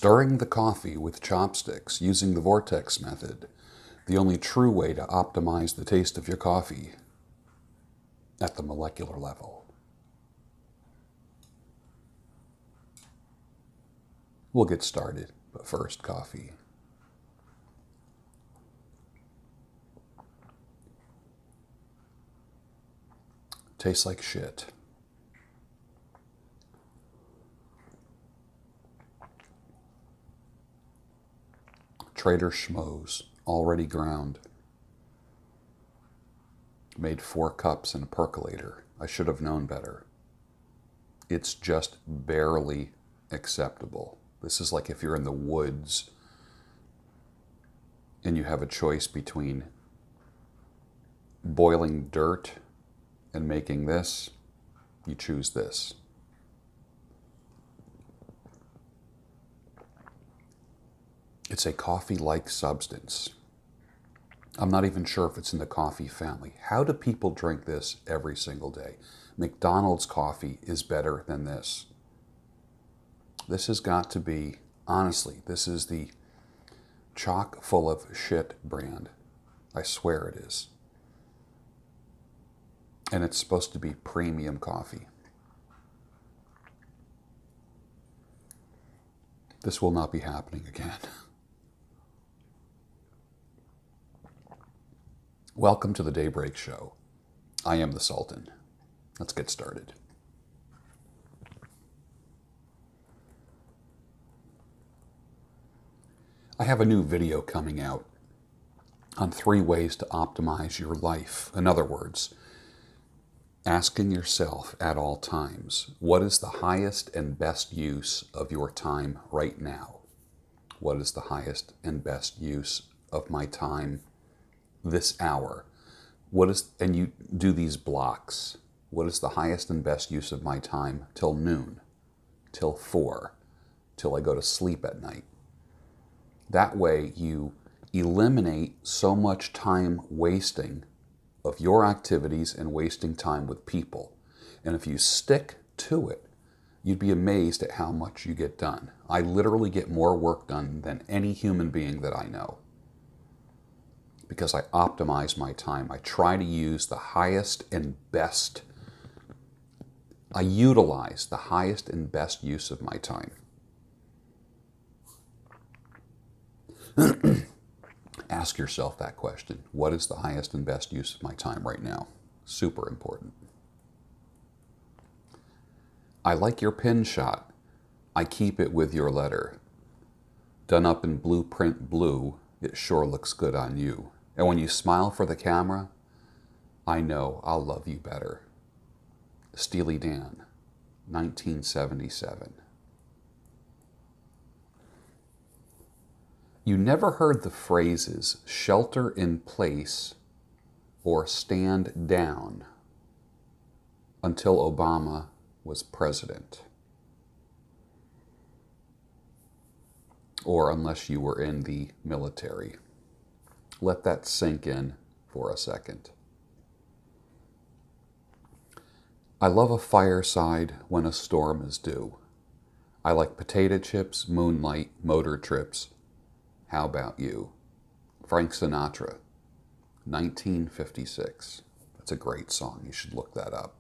Stirring the coffee with chopsticks using the vortex method, the only true way to optimize the taste of your coffee at the molecular level. We'll get started, but first, coffee. Tastes like shit. Trader Schmoes, already ground. Made 4 cups in a percolator. I should have known better. It's just barely acceptable. This is like if you're in the woods and you have a choice between boiling dirt and making this, you choose this. It's a coffee-like substance. I'm not even sure if it's in the coffee family. How do people drink this every single day? McDonald's coffee is better than this. This has got to be, honestly, this is the chock full of shit brand. I swear it is. And it's supposed to be premium coffee. This will not be happening again. Welcome to the Daybreak Show. I am the Sultan. Let's get started. I have a new video coming out on 3 ways to optimize your life. In other words, asking yourself at all times, what is the highest and best use of your time right now? What is the highest and best use of my time this hour? And you do these blocks. What is the highest and best use of my time till noon, till 4, till I go to sleep at night? That way you eliminate so much time wasting of your activities and wasting time with people. And if you stick to it, you'd be amazed at how much you get done. I literally get more work done than any human being that I know, because I optimize my time. I try to use the highest and best. I utilize the highest and best use of my time. Ask yourself that question. What is the highest and best use of my time right now? Super important. I like your pin shot. I keep it with your letter. Done up in blueprint blue, it sure looks good on you. And when you smile for the camera, I know I'll love you better. Steely Dan, 1977. You never heard the phrases shelter in place or stand down until Obama was president. Or unless you were in the military. Let that sink in for a second. I love a fireside when a storm is due. I like potato chips, moonlight, motor trips. How about you? Frank Sinatra, 1956. That's a great song. You should look that up.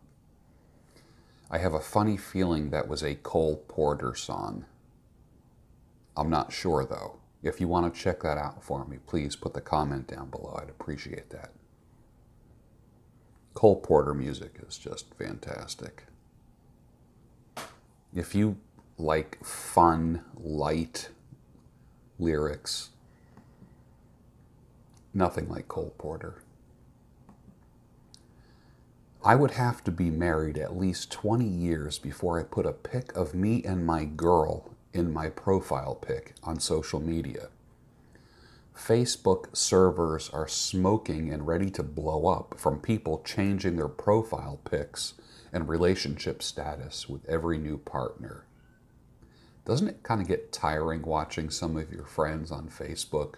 I have a funny feeling that was a Cole Porter song. I'm not sure, though. If you want to check that out for me, please put the comment down below. I'd appreciate that. Cole Porter music is just fantastic. If you like fun, light lyrics, nothing like Cole Porter. I would have to be married at least 20 years before I put a pic of me and my girl in my profile pic on social media. Facebook servers are smoking and ready to blow up from people changing their profile pics and relationship status with every new partner. Doesn't it kind of get tiring watching some of your friends on Facebook?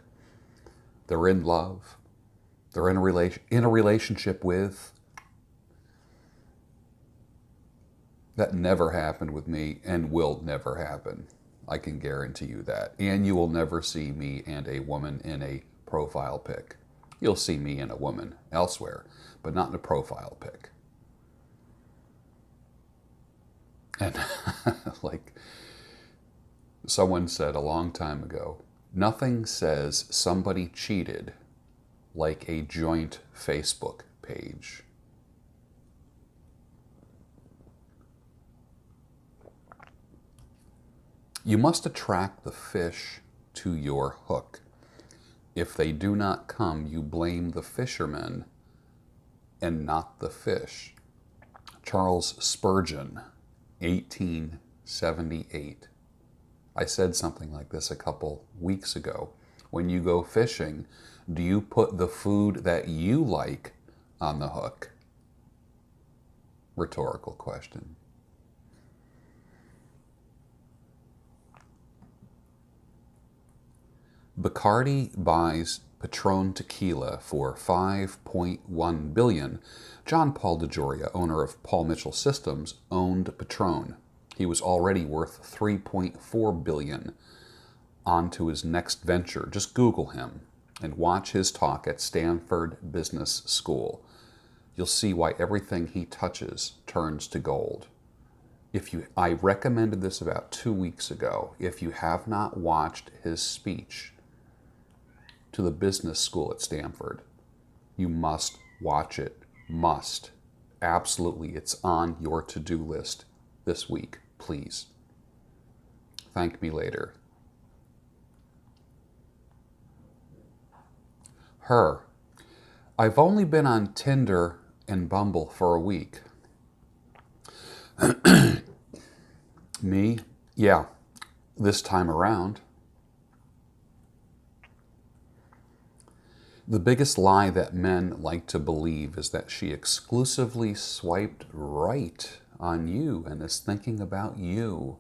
They're in love. They're in a relationship with. That never happened with me and will never happen. I can guarantee you that. And you will never see me and a woman in a profile pic. You'll see me and a woman elsewhere, but not in a profile pic. And like someone said a long time ago, nothing says somebody cheated like a joint Facebook page. You must attract the fish to your hook. If they do not come, you blame the fisherman and not the fish. Charles Spurgeon, 1878. I said something like this a couple weeks ago. When you go fishing, do you put the food that you like on the hook? Rhetorical question. Bacardi buys Patron tequila for $5.1 billion. John Paul DeJoria, owner of Paul Mitchell Systems, owned Patron. He was already worth $3.4 billion. On to his next venture. Just Google him and watch his talk at Stanford Business School. You'll see why everything he touches turns to gold. I recommended this about 2 weeks ago. If you have not watched his speech to the business school at Stanford, you must watch it. Must. Absolutely. It's on your to-do list this week, please. Thank me later. Her. I've only been on Tinder and Bumble for a week. Me? Yeah, this time around. The biggest lie that men like to believe is that she exclusively swiped right on you and is thinking about you.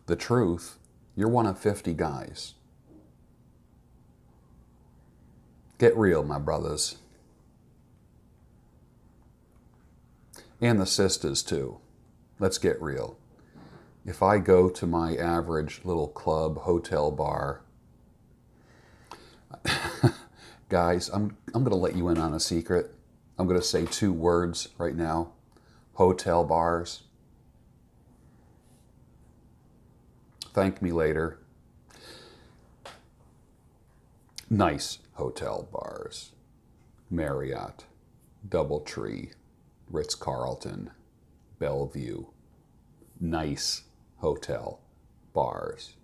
The truth, you're one of 50 guys. Get real, my brothers. And the sisters, too. Let's get real. If I go to my average little club, hotel, bar, guys, I'm going to let you in on a secret. I'm going to say 2 words right now. Hotel bars. Thank me later. Nice hotel bars. Marriott, Doubletree, Ritz-Carlton, Bellevue. Nice hotel bars.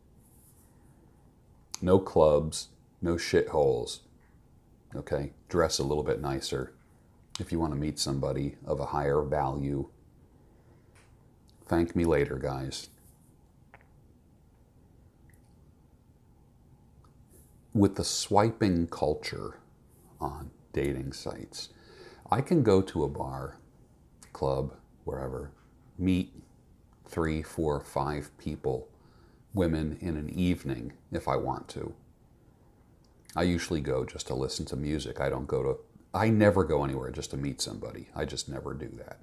No clubs, no shitholes. Okay, dress a little bit nicer if you want to meet somebody of a higher value. Thank me later, guys. With the swiping culture on dating sites, I can go to a bar, club, wherever, meet 3, 4, 5 people, women in an evening if I want to. I usually go just to listen to music. I never go anywhere just to meet somebody. I just never do that.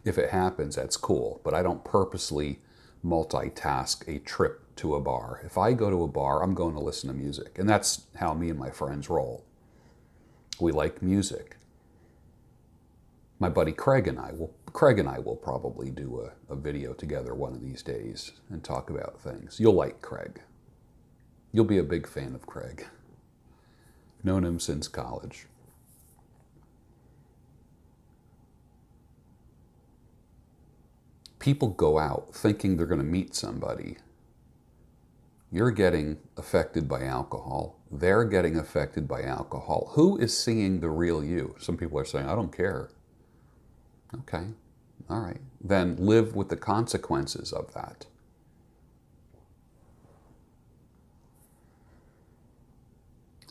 If it happens, that's cool, but I don't purposely multitask a trip to a bar. If I go to a bar, I'm going to listen to music. And that's how me and my friends roll. We like music. My buddy Craig and I will probably do a video together one of these days and talk about things. You'll like Craig. You'll be a big fan of Craig. Known him since college. People go out thinking they're going to meet somebody. You're getting affected by alcohol. They're getting affected by alcohol. Who is seeing the real you? Some people are saying, I don't care. Okay, all right. Then live with the consequences of that.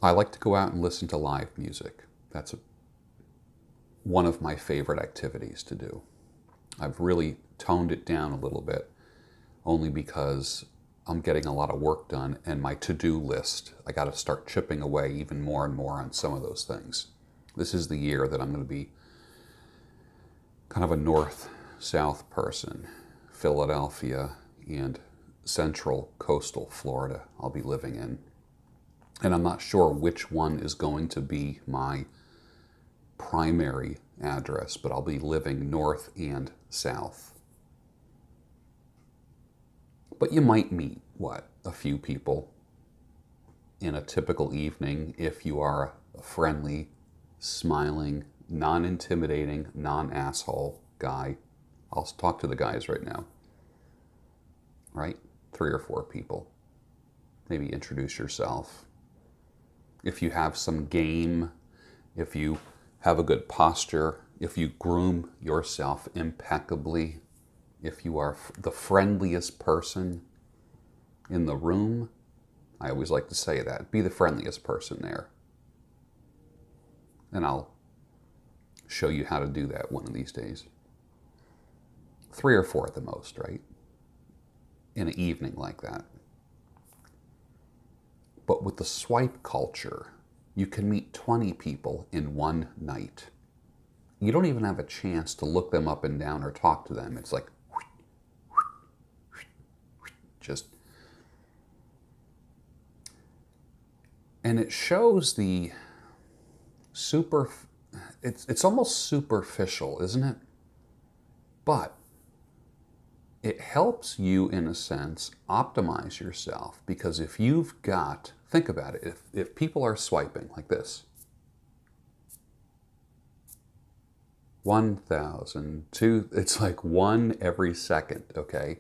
I like to go out and listen to live music. That's one of my favorite activities to do. I've really toned it down a little bit, only because I'm getting a lot of work done, and my to-do list, I got to start chipping away even more and more on some of those things. This is the year that I'm going to be kind of a north-south person. Philadelphia and central coastal Florida I'll be living in. And I'm not sure which one is going to be my primary address, but I'll be living north and south. But you might meet, what, a few people in a typical evening if you are a friendly, smiling, non-intimidating, non-asshole guy. I'll talk to the guys right now. Right? 3 or 4 people. Maybe introduce yourself. If you have some game, if you have a good posture, if you groom yourself impeccably, if you are the friendliest person in the room, I always like to say that, be the friendliest person there. And I'll show you how to do that one of these days. 3 or 4 at the most, right? In an evening like that. But with the swipe culture, you can meet 20 people in one night. You don't even have a chance to look them up and down or talk to them. It's like, just. And it shows the it's almost superficial, isn't it? But it helps you, in a sense, optimize yourself. Because if you've got, think about it, if people are swiping like this, 1,000, 2, it's like 1 every second, okay?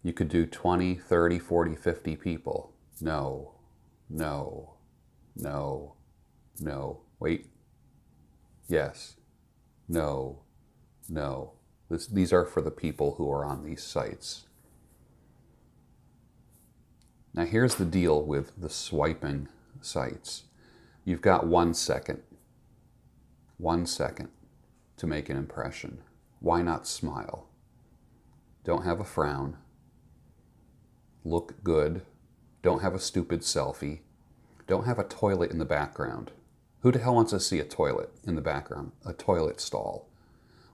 You could do 20, 30, 40, 50 people. No, no, no, no. Wait. Yes. No, no. These are for the people who are on these sites. Now here's the deal with the swiping sites. You've got 1 second. 1 second to make an impression. Why not smile? Don't have a frown. Look good. Don't have a stupid selfie. Don't have a toilet in the background. Who the hell wants to see a toilet in the background? A toilet stall.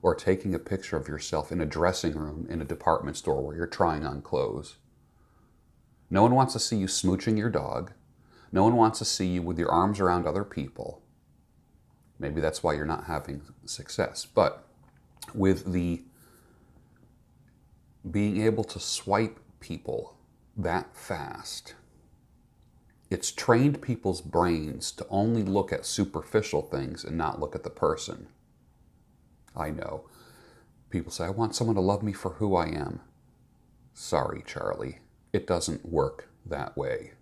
Or taking a picture of yourself in a dressing room in a department store where you're trying on clothes. No one wants to see you smooching your dog. No one wants to see you with your arms around other people. Maybe that's why you're not having success. But with the being able to swipe people that fast, it's trained people's brains to only look at superficial things and not look at the person. I know. People say, I want someone to love me for who I am. Sorry, Charlie. It doesn't work that way.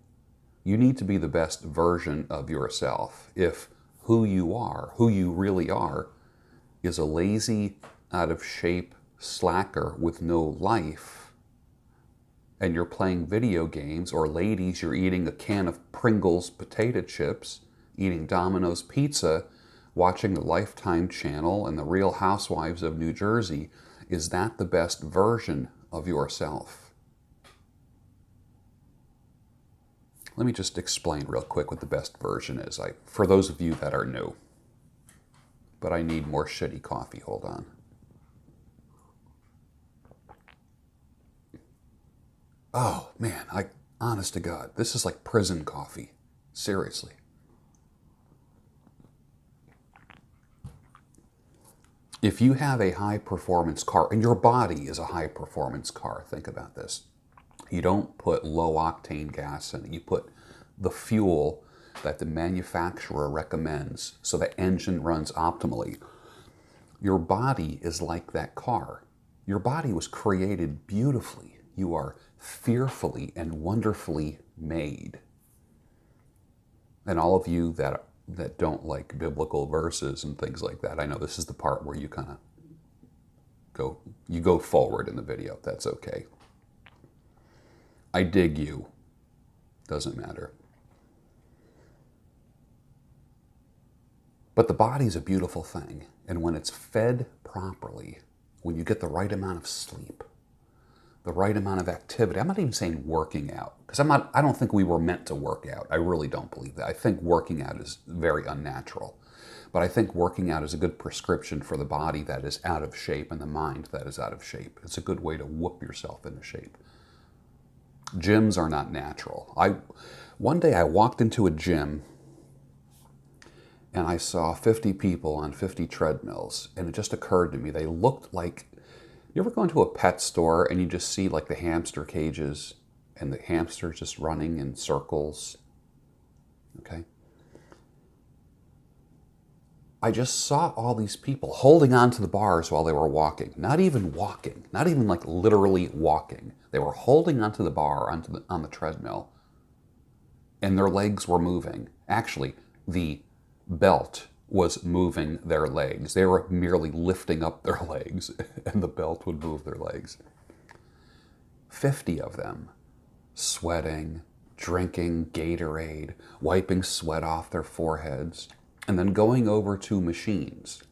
You need to be the best version of yourself. If who you really are, is a lazy, out of shape slacker with no life, and you're playing video games, or ladies, you're eating a can of Pringles potato chips, eating Domino's pizza, watching the Lifetime channel and the Real Housewives of New Jersey, is that the best version of yourself? Let me just explain real quick what the best version is, for those of you that are new. But I need more shitty coffee, hold on. Oh man, honest to God, this is like prison coffee. Seriously. If you have a high-performance car, and your body is a high-performance car, think about this. You don't put low-octane gas in it. You put the fuel that the manufacturer recommends so the engine runs optimally. Your body is like that car. Your body was created beautifully. You are fearfully and wonderfully made. And all of you that don't like biblical verses and things like that, I know this is the part where you kind of go forward in the video. That's okay. I dig you. Doesn't matter. But the body's a beautiful thing. And when it's fed properly, when you get the right amount of sleep, the right amount of activity, I'm not even saying working out, because I don't think we were meant to work out. I really don't believe that. I think working out is very unnatural. But I think working out is a good prescription for the body that is out of shape and the mind that is out of shape. It's a good way to whoop yourself into shape. Gyms are not natural. One day I walked into a gym and I saw 50 people on 50 treadmills, and it just occurred to me, they looked like, you ever go into a pet store and you just see like the hamster cages and the hamsters just running in circles? Okay. I just saw all these people holding on to the bars while they were walking. Not even walking, not even like literally walking. They were holding onto the bar on the treadmill, and their legs were moving. Actually, the belt was moving their legs. They were merely lifting up their legs, and the belt would move their legs. 50 of them, sweating, drinking Gatorade, wiping sweat off their foreheads, and then going over to machines.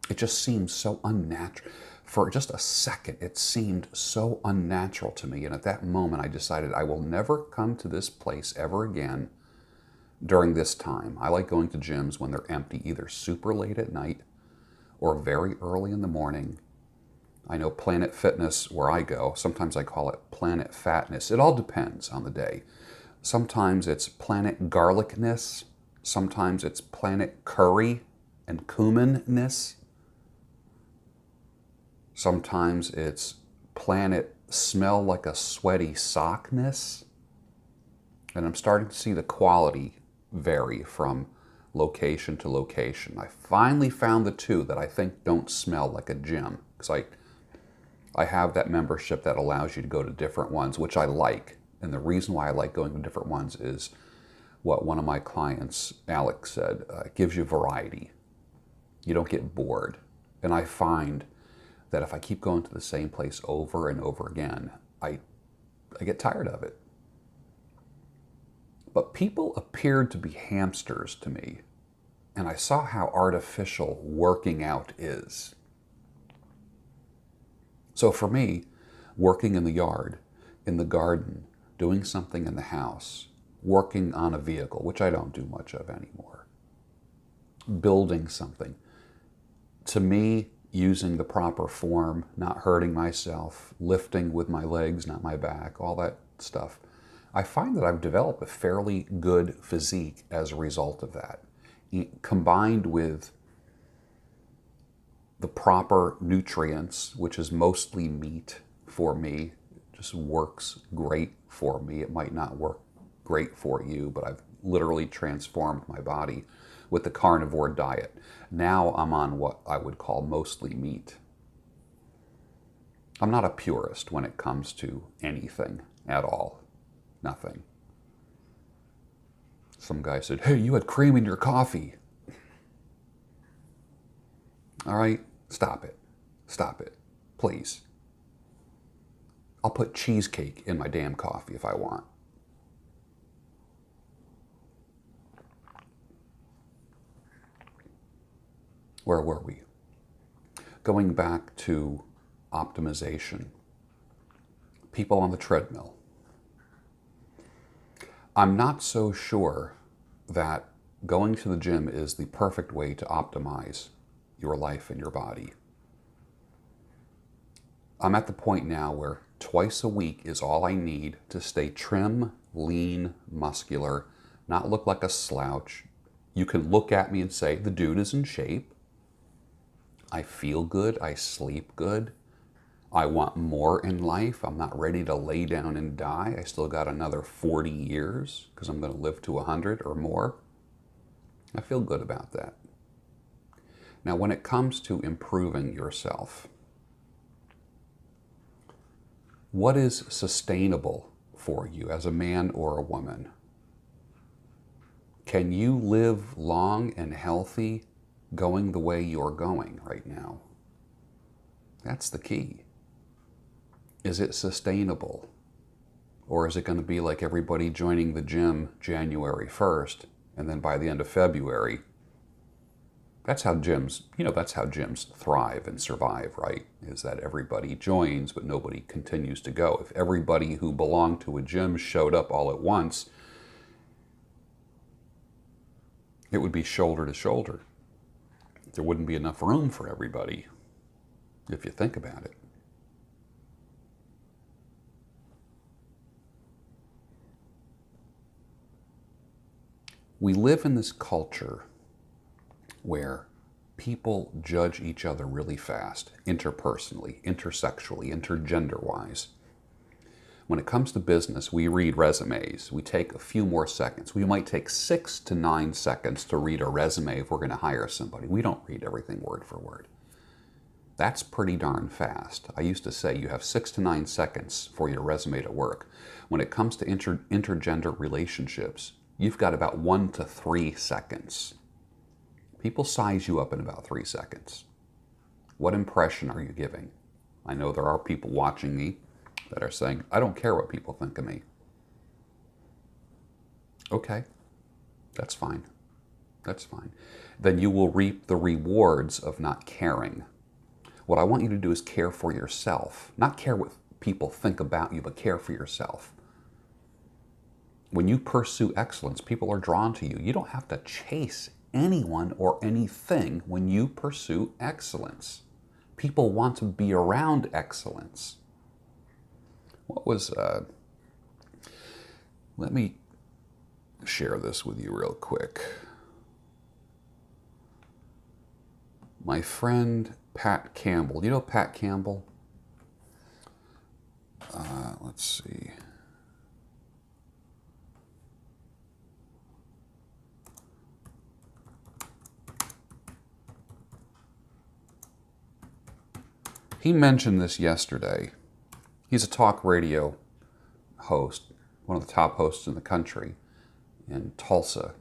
It just seemed so unnatural. For just a second, it seemed so unnatural to me. And at that moment, I decided I will never come to this place ever again during this time. I like going to gyms when they're empty, either super late at night or very early in the morning. I know Planet Fitness, where I go, sometimes I call it Planet Fatness. It all depends on the day. Sometimes it's Planet Garlicness. Sometimes it's Planet Curry and Cuminness. Sometimes it's Planet Smell Like a Sweaty Sockness. And I'm starting to see the quality vary from location to location. I finally found the two that I think don't smell like a gym, because I have that membership that allows you to go to different ones, which I like. And the reason why I like going to different ones is what one of my clients, Alex, said, gives you variety. You don't get bored. And I find that if I keep going to the same place over and over again, I get tired of it. But people appeared to be hamsters to me, and I saw how artificial working out is. So for me, working in the yard, in the garden, doing something in the house, working on a vehicle, which I don't do much of anymore, building something, to me, using the proper form, not hurting myself, lifting with my legs, not my back, all that stuff, I find that I've developed a fairly good physique as a result of that, combined with the proper nutrients, which is mostly meat for me. It just works great for me. It might not work great for you, but I've literally transformed my body with the carnivore diet. Now I'm on what I would call mostly meat. I'm not a purist when it comes to anything at all. Nothing. Some guy said, "Hey, you had cream in your coffee." All right, stop it. Stop it, please. I'll put cheesecake in my damn coffee if I want. Where were we? Going back to optimization. People on the treadmill. I'm not so sure that going to the gym is the perfect way to optimize your life and your body. I'm at the point now where twice a week is all I need to stay trim, lean, muscular, not look like a slouch. You can look at me and say, the dude is in shape. I feel good. I sleep good. I want more in life. I'm not ready to lay down and die. I still got another 40 years because I'm going to live to 100 or more. I feel good about that. Now, when it comes to improving yourself, what is sustainable for you as a man or a woman? Can you live long and healthy going the way you're going right now? That's the key. Is it sustainable? Or is it going to be like everybody joining the gym January 1st, and then by the end of February, that's how gyms thrive and survive, right? Is that everybody joins, but nobody continues to go. If everybody who belonged to a gym showed up all at once, it would be shoulder to shoulder. There wouldn't be enough room for everybody, if you think about it. We live in this culture where people judge each other really fast, interpersonally, intersexually, intergender-wise. When it comes to business, we read resumes. We take a few more seconds. We might take 6 to 9 seconds to read a resume if we're going to hire somebody. We don't read everything word for word. That's pretty darn fast. I used to say you have 6 to 9 seconds for your resume to work. When it comes to intergender relationships, you've got about 1 to 3 seconds. People size you up in about 3 seconds. What impression are you giving? I know there are people watching me that are saying, I don't care what people think of me. Okay, that's fine. That's fine. Then you will reap the rewards of not caring. What I want you to do is care for yourself. Not care what people think about you, but care for yourself. When you pursue excellence, people are drawn to you. You don't have to chase anyone or anything when you pursue excellence. People want to be around excellence. Let me share this with you real quick. My friend Pat Campbell, you know Pat Campbell? Let's see. He mentioned this yesterday. He's a talk radio host, one of the top hosts in the country in Tulsa.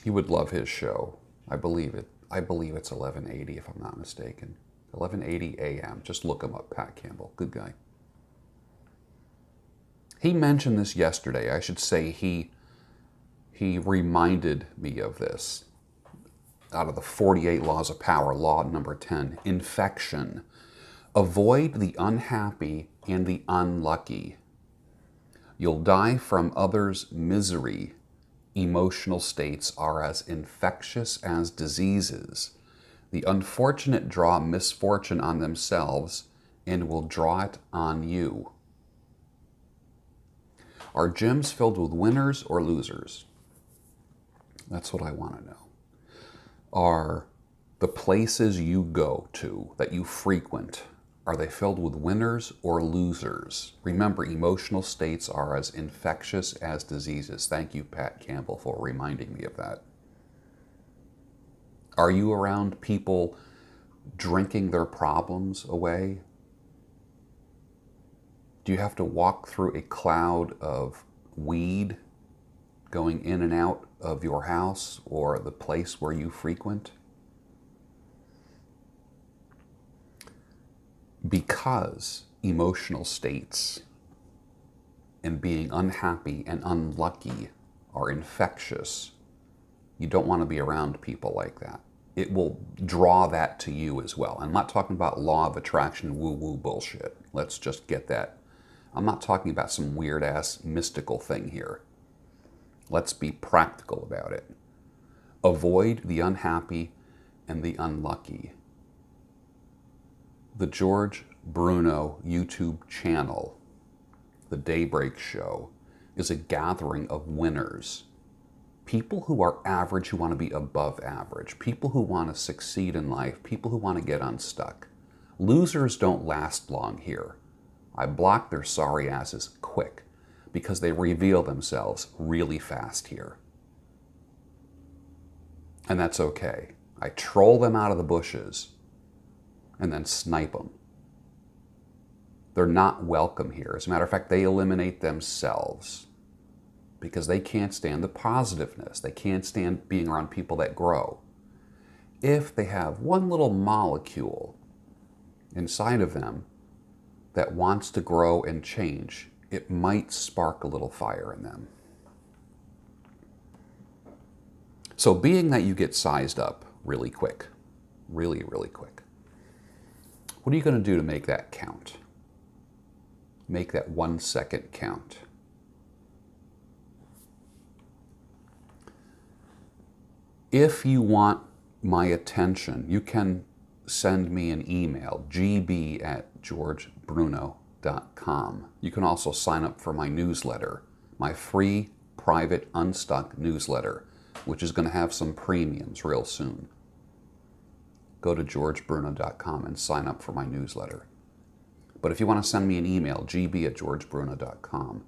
You would love his show. I believe it. I believe it's 1180 if I'm not mistaken. 1180 a.m. Just look him up, Pat Campbell. Good guy. He mentioned this yesterday. I should say he reminded me of this. Out of the 48 laws of power, law number 10, infection. Avoid the unhappy and the unlucky. You'll die from others' misery. Emotional states are as infectious as diseases. The unfortunate draw misfortune on themselves and will draw it on you. Are gyms filled with winners or losers? That's what I want to know. Are the places you go to, that you frequent, are they filled with winners or losers? Remember, emotional states are as infectious as diseases. Thank you, Pat Campbell, for reminding me of that. Are you around people drinking their problems away? Do you have to walk through a cloud of weed going in and out of your house or the place where you frequent? Because emotional states and being unhappy and unlucky are infectious, you don't want to be around people like that. It will draw that to you as well. I'm not talking about law of attraction woo-woo bullshit. Let's just get that. I'm not talking about some weird-ass mystical thing here. Let's be practical about it. Avoid the unhappy and the unlucky. The George Bruno YouTube channel, The Daybreak Show, is a gathering of winners. People who are average, who want to be above average. People who want to succeed in life. People who want to get unstuck. Losers don't last long here. I block their sorry asses quick because they reveal themselves really fast here. And that's okay. I troll them out of the bushes and then snipe them. They're not welcome here. As a matter of fact, they eliminate themselves because they can't stand the positiveness. They can't stand being around people that grow. If they have one little molecule inside of them that wants to grow and change, it might spark a little fire in them. So being that you get sized up really quick, really, really quick, what are you going to do to make that count? Make that 1 second count. If you want my attention, you can send me an email, gb@georgebruno.com. You can also sign up for my newsletter, my free, private, unstuck newsletter, which is going to have some premiums real soon. Go to georgebruno.com and sign up for my newsletter. But if you want to send me an email, gb@georgebruno.com.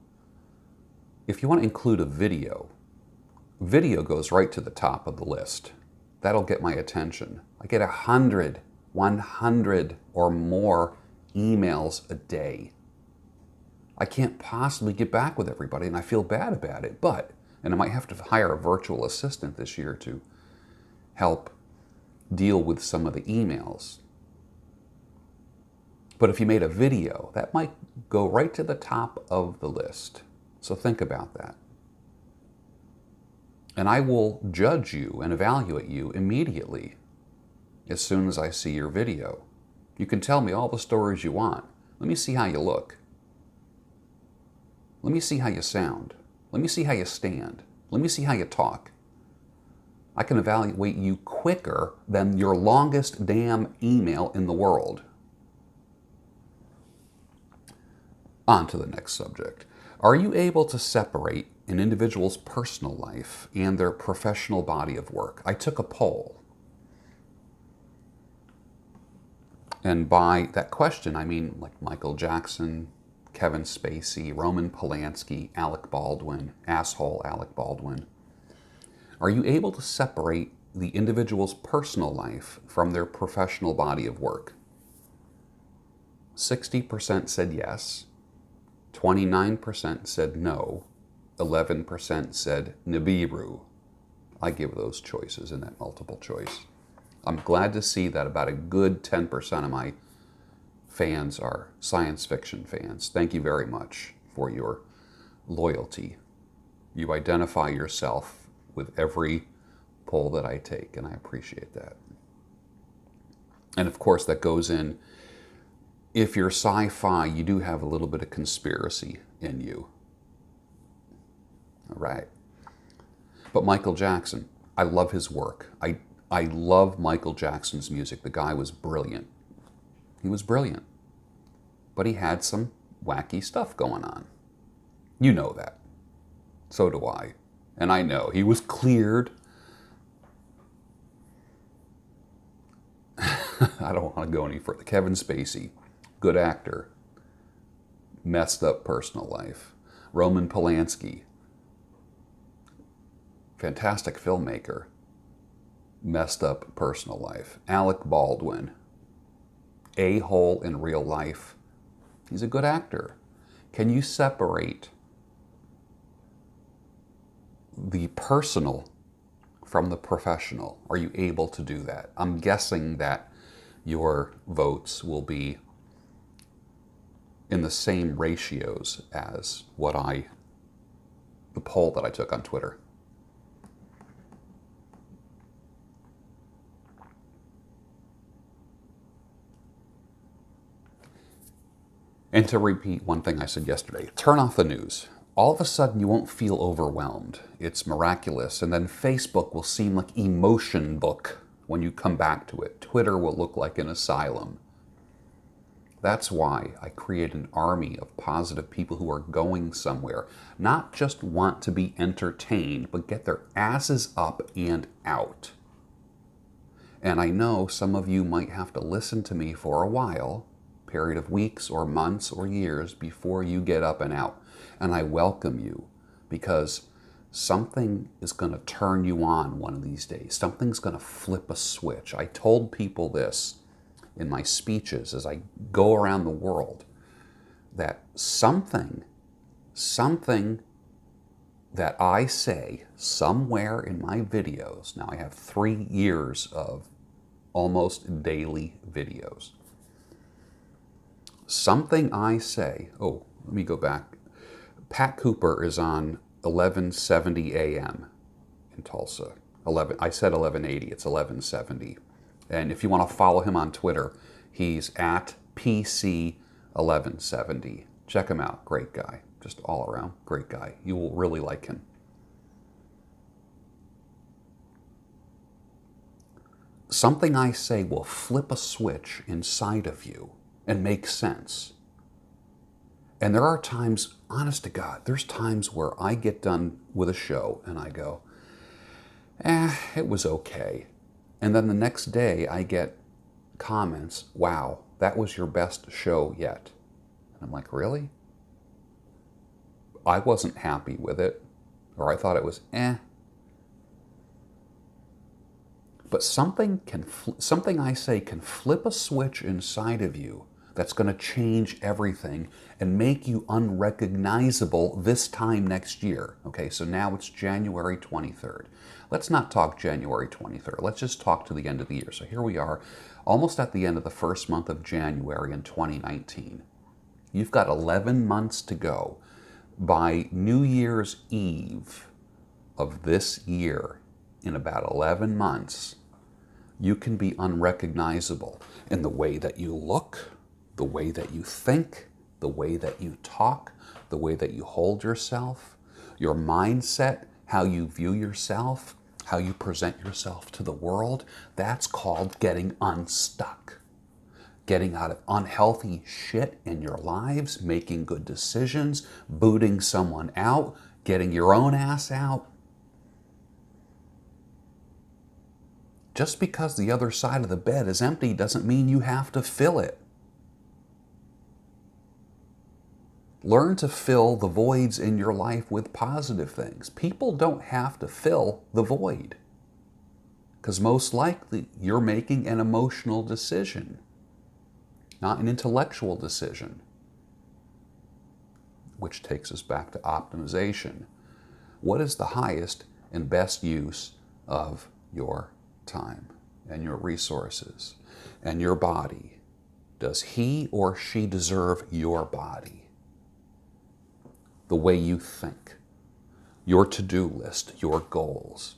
If you want to include a video goes right to the top of the list. That'll get my attention. I get 100 or more emails a day. I can't possibly get back with everybody, and I feel bad about it, and I might have to hire a virtual assistant this year to help deal with some of the emails. But if you made a video, that might go right to the top of the list. So think about that. And I will judge you and evaluate you immediately as soon as I see your video. You can tell me all the stories you want. Let me see how you look. Let me see how you sound. Let me see how you stand. Let me see how you talk. I can evaluate you quicker than your longest damn email in the world. On to the next subject. Are you able to separate an individual's personal life and their professional body of work? I took a poll. And by that question, I mean like Michael Jackson, Kevin Spacey, Roman Polanski, Alec Baldwin, asshole Alec Baldwin. Are you able to separate the individual's personal life from their professional body of work? 60% said yes. 29% said no, 11% said Nibiru. I give those choices in that multiple choice. I'm glad to see that about a good 10% of my fans are science fiction fans. Thank you very much for your loyalty. You identify yourself with every poll that I take, and I appreciate that. And of course, that goes in, if you're sci-fi, you do have a little bit of conspiracy in you. All right. But Michael Jackson, I love his work. I love Michael Jackson's music. The guy was brilliant. He was brilliant. But he had some wacky stuff going on. You know that. So do I. And I know. He was cleared. I don't want to go any further. Kevin Spacey. Good actor, messed up personal life. Roman Polanski, fantastic filmmaker, messed up personal life. Alec Baldwin, a-hole in real life. He's a good actor. Can you separate the personal from the professional? Are you able to do that? I'm guessing that your votes will be in the same ratios as the poll that I took on Twitter. And to repeat one thing I said yesterday, turn off the news. All of a sudden you won't feel overwhelmed. It's miraculous. And then Facebook will seem like emotion book when you come back to it. Twitter will look like an asylum. That's why I create an army of positive people who are going somewhere. Not just want to be entertained, but get their asses up and out. And I know some of you might have to listen to me for a while, period of weeks or months or years before you get up and out. And I welcome you, because something is going to turn you on one of these days. Something's going to flip a switch. I told people this in my speeches as I go around the world, that something that I say somewhere in my videos, now I have 3 years of almost daily videos. Something I say, oh, let me go back. Pat Cooper is on 1170 a.m. in Tulsa. I said 1180, it's 1170. And if you want to follow him on Twitter, he's at PC1170. Check him out. Great guy. Just all around great guy. You will really like him. something I say will flip a switch inside of you and make sense. And there are times, honest to God, there's times where I get done with a show and I go, it was okay. And then the next day I get comments, wow, that was your best show yet. And I'm like, really? I wasn't happy with it, or I thought it was But something I say can flip a switch inside of you that's going to change everything and make you unrecognizable this time next year. Okay, so now it's January 23rd. Let's not talk January 23rd. Let's just talk to the end of the year. So here we are, almost at the end of the first month of January in 2019. You've got 11 months to go. By New Year's Eve of this year, in about 11 months, you can be unrecognizable in the way that you look, the way that you think, the way that you talk, the way that you hold yourself, your mindset, how you view yourself, how you present yourself to the world. That's called getting unstuck. Getting out of unhealthy shit in your lives, making good decisions, booting someone out, getting your own ass out. Just because the other side of the bed is empty doesn't mean you have to fill it. Learn to fill the voids in your life with positive things. People don't have to fill the void, because most likely you're making an emotional decision, not an intellectual decision, which takes us back to optimization. What is the highest and best use of your time and your resources and your body? Does he or she deserve your body? The way you think, your to-do list, your goals.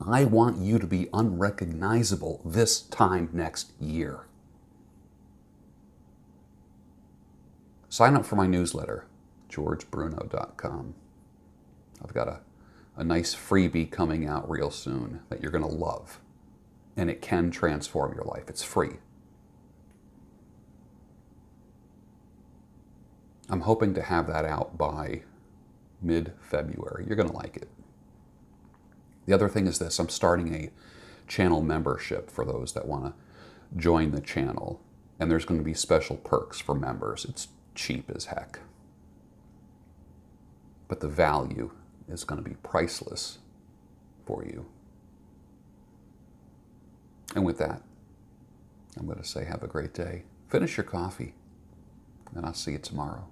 I want you to be unrecognizable this time next year. Sign up for my newsletter, georgebruno.com. I've got a nice freebie coming out real soon that you're going to love. And it can transform your life. It's free. I'm hoping to have that out by mid-February. You're going to like it. The other thing is this. I'm starting a channel membership for those that want to join the channel. And there's going to be special perks for members. It's cheap as heck. But the value is going to be priceless for you. And with that, I'm going to say have a great day. Finish your coffee, and I'll see you tomorrow.